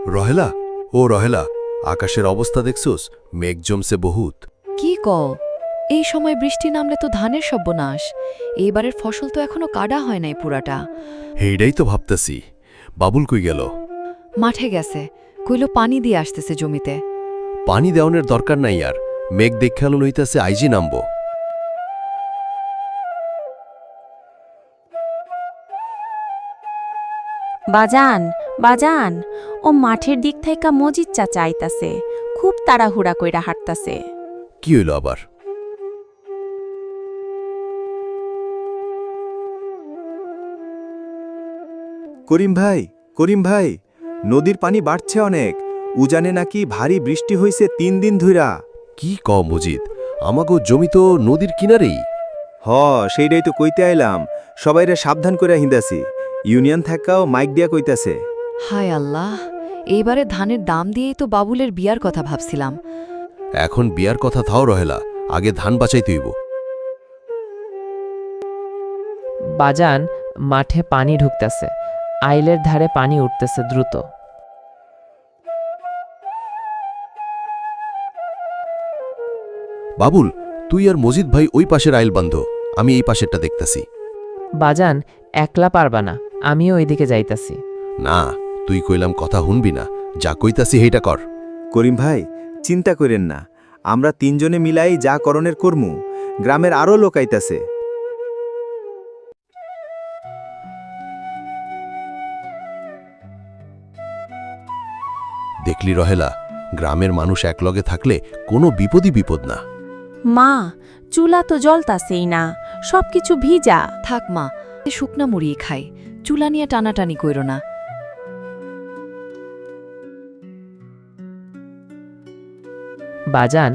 রহেলা, ও রহেলা, আকাশের অবস্থা দেখছোস? মেঘ জমছে বহুত। কি কও? এই সময় বৃষ্টি নামলে তো ধানের সর্বনাশ। এইবারের ফসল তো এখনো কাটা হয় নাই পুরাটা। এইটাই তো ভাবতেছি। বাবুল কই গেল? মাঠে গেছে, কইলো পানি দিয়ে আসতেছে জমিতে। পানি দেওয়ানোর দরকার নাই আর, মেঘ দেখালো হইতাছে আইজি নামবো। বাজান বাজান, ও মাঠের দিক থেকে মজিদ চাচা আইতাছে, খুব তাড়াহুড়া কইরা হাঁটতাছে। কি হইল আবার? করিম ভাই, নদীর পানি বাড়ছে অনেক। উজানে নাকি ভারী বৃষ্টি হইছে 3 দিন ধইরা। কি ক মজিদ? আমাগো জমি তো নদীর কিনারেই। সেইটাই তো কইতে আইলাম, সবাইরে সাবধান করে হিন্দাছি। ইউনিয়ন থাকাও মাইক দিয়া কইতাছে। হায় আল্লাহ, এইবারে ধানের দাম দিয়েই তো বাবুলের বিয়ার কথা ভাবছিলাম। এখন বিয়ার কথা থাও রহেলা, আগে ধান বাঁচাইতে হইব। বাজান, মাঠে পানি ঢুকতেছে, আইলের ধারে পানি উঠতেছে দ্রুত। বাবুল, তুই আর মজিদ ভাই ওই পাশের আইল বান্ধ, আমি এই পাশেরটা দেখতাছি। বাজান, একলা পারবা না, আমিও ওইদিকে যাইতাছি। না, তুই কইলাম কথা হুনবি না, যা কইতাছি হেইটা কর। করিম ভাই, চিন্তা করেন না, আমরা 3 জনে মিলাই যা করণের কর্মু। গ্রামের আরও লোক আইতাছে। দেখলি রহেলা, গ্রামের মানুষ একলগে থাকলে কোনো বিপদই বিপদ না। মা, চুলা তো জ্বলতাছেই না, সবকিছু ভিজা। থাক মা, শুকনা মুড়িয়ে খাই, চুলা নিয়ে টানাটানি কইরো না। বাজান,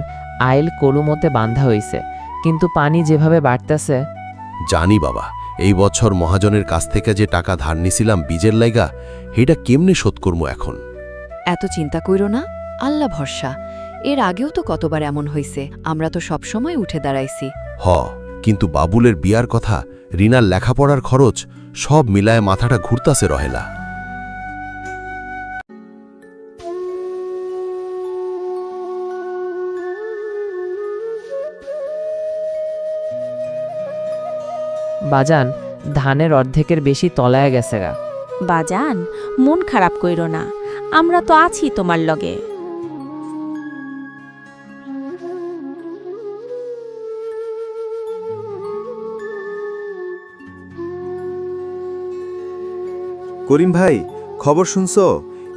আইল কলুমতে বান্ধা হইছে, কিন্তু পানি যেভাবে বাড়তেছে। জানি বাবা, এই বছর মহাজনের কাছ থেকে যে টাকা ধার নিছিলাম বীজের লাইগা, হেটা কেমনে শোধ করবো এখন? এত চিন্তা কইরো না, আল্লাহ ভরসা। এর আগেও তো কতবার এমন হইছে, আমরা তো সব সময় উঠে দাঁড়াইছি। কিন্তু বাবুলের বিয়ার কথা, রিনার লেখাপড়ার খরচ, সব মিলায় মাথাটা ঘুরতাছে রহেলা। বাজান, ধানের অর্ধেকের বেশি তলায় গেছে গা। বাজান, মন খারাপ কইরো না, আমরা তো আছি তোমার লগে। করিম ভাই, খবর শুনছো?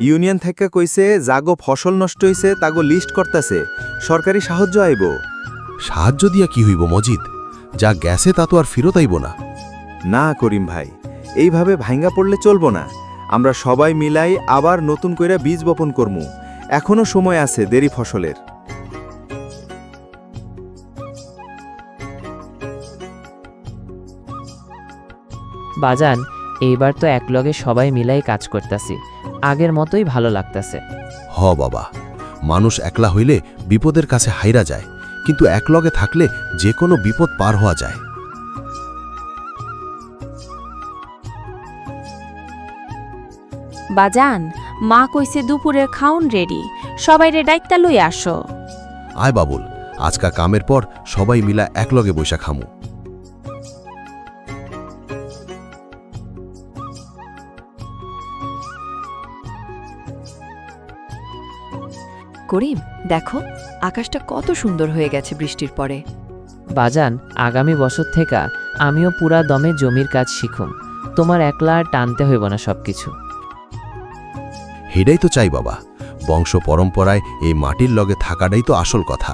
ইউনিয়ন থেকে কইছে জাগো ফসল নষ্ট হইছে তাগো লিস্ট করতাছে, সরকারি সাহায্য আইব। সাহায্য দিয়া কি হইব মজিদ? যা গেছে তা তো আর ফিরত আইব না। না করিম ভাই, এইভাবে ভাঙ্গা পড়লে চলবো না। আমরা সবাই মিলাই আবার নতুন কইরা বীজ বপন করমু। এখনো সময় আছে দেরি ফসলের। বাজান, এইবার তো একলগে সবাই মিলাই কাজ করতাছি, আগের মতোই ভালো লাগতাছে। বাবা, মানুষ একলা হইলে বিপদের কাছে হাইরা যায়, কিন্তু একলগে থাকলে যে কোনো বিপদ পার হওয়া যায়। বাজান, মা কইছে দুপুরের খাউন রেডি, সবাইরে ডাইক্তা লই আসো। আয় বাবুল, আজকা কামের পর সবাই মিলা একলগে বৈশা খামু। করিম, দেখো আকাশটা কত সুন্দর হয়ে গেছে বৃষ্টির পরে। বাজান, আগামী বছর থেকে আমিও পুরা দমে জমির কাজ শিখুম, তোমার একলা আর টানতে হইব না সবকিছু। হেডাই তো চাই বাবা, বংশ পরম্পরায় এই মাটির লগে থাকাটাই তো আসল কথা।